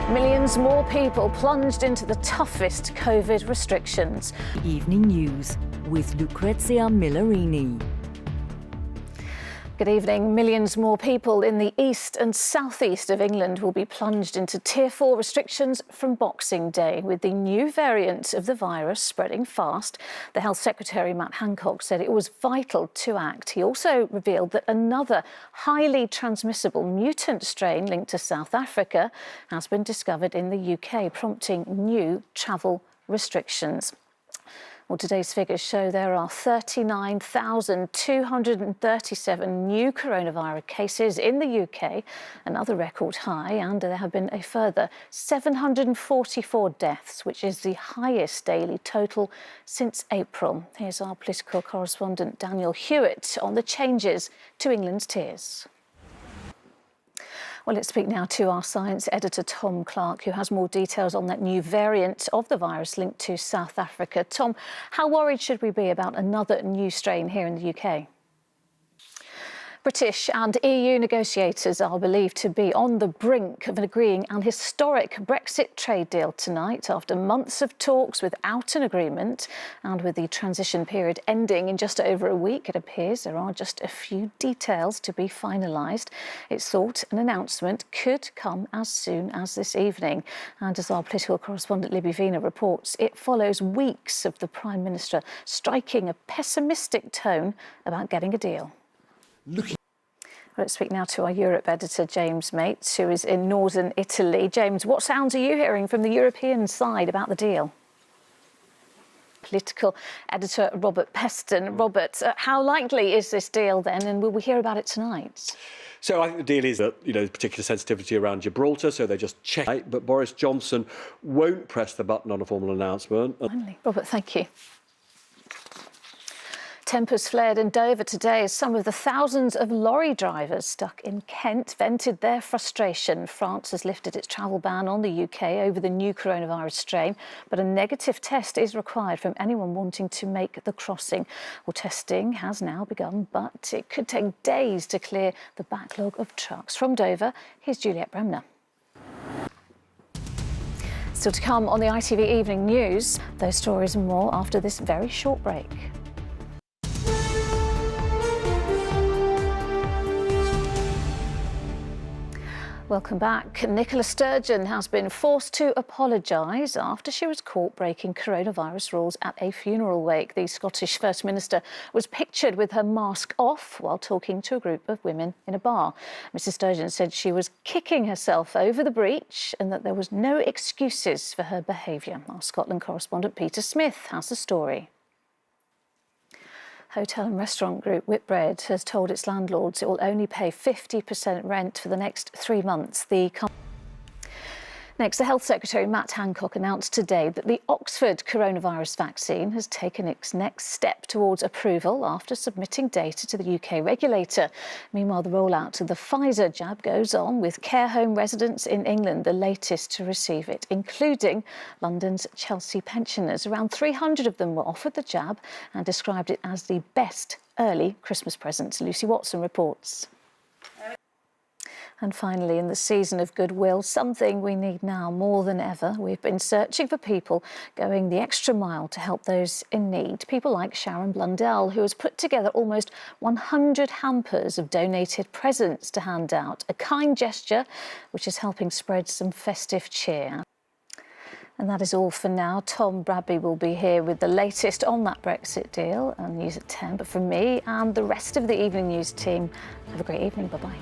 Millions more people plunged into the toughest COVID restrictions. Evening News with Lucrezia Millarini. Good evening. Millions more people in the east and southeast of England will be plunged into Tier 4 restrictions from Boxing Day, with the new variant of the virus spreading fast. The Health Secretary, Matt Hancock, said it was vital to act. He also revealed that another highly transmissible mutant strain linked to South Africa has been discovered in the UK, prompting new travel restrictions. Well, today's figures show there are 39,237 new coronavirus cases in the UK, another record high, and there have been a further 744 deaths, which is the highest daily total since April. Here's our political correspondent Daniel Hewitt on the changes to England's tiers. Well, let's speak now to our science editor, Tom Clark, who has more details on that new variant of the virus linked to South Africa. Tom, how worried should we be about another new strain here in the UK? British and EU negotiators are believed to be on the brink of agreeing an historic Brexit trade deal tonight after months of talks without an agreement. And with the transition period ending in just over a week, it appears there are just a few details to be finalised. It's thought an announcement could come as soon as this evening. And as our political correspondent Libby Vina reports, it follows weeks of the Prime Minister striking a pessimistic tone about getting a deal. Let's speak now to our Europe editor, James Mates, who is in northern Italy. James, what sounds are you hearing from the European side about the deal? Political editor Robert Peston. Robert, how likely is this deal then, and will we hear about it tonight? So I think the deal is that, particular sensitivity around Gibraltar, so they just check it. But Boris Johnson won't press the button on a formal announcement. Finally. Robert, thank you. Tempers flared in Dover today as some of the thousands of lorry drivers stuck in Kent vented their frustration. France has lifted its travel ban on the UK over the new coronavirus strain, but a negative test is required from anyone wanting to make the crossing. Well, testing has now begun, but it could take days to clear the backlog of trucks. From Dover, here's Juliette Bremner. Still to come on the ITV Evening News. Those stories and more after this very short break. Welcome back. Nicola Sturgeon has been forced to apologise after she was caught breaking coronavirus rules at a funeral wake. The Scottish First Minister was pictured with her mask off while talking to a group of women in a bar. Mrs Sturgeon said she was kicking herself over the breach and that there was no excuses for her behaviour. Our Scotland correspondent Peter Smith has the story. Hotel and restaurant group Whitbread has told its landlords it will only pay 50% rent for the next 3 months. Next, the Health Secretary, Matt Hancock, announced today that the Oxford coronavirus vaccine has taken its next step towards approval after submitting data to the UK regulator. Meanwhile, the rollout of the Pfizer jab goes on, with care home residents in England the latest to receive it, including London's Chelsea pensioners. Around 300 of them were offered the jab and described it as the best early Christmas present. Lucy Watson reports. And finally, in the season of goodwill, something we need now more than ever. We've been searching for people going the extra mile to help those in need. People like Sharon Blundell, who has put together almost 100 hampers of donated presents to hand out. A kind gesture which is helping spread some festive cheer. And that is all for now. Tom Bradby will be here with the latest on that Brexit deal and news at 10. But from me and the rest of the Evening News team, have a great evening. Bye-bye.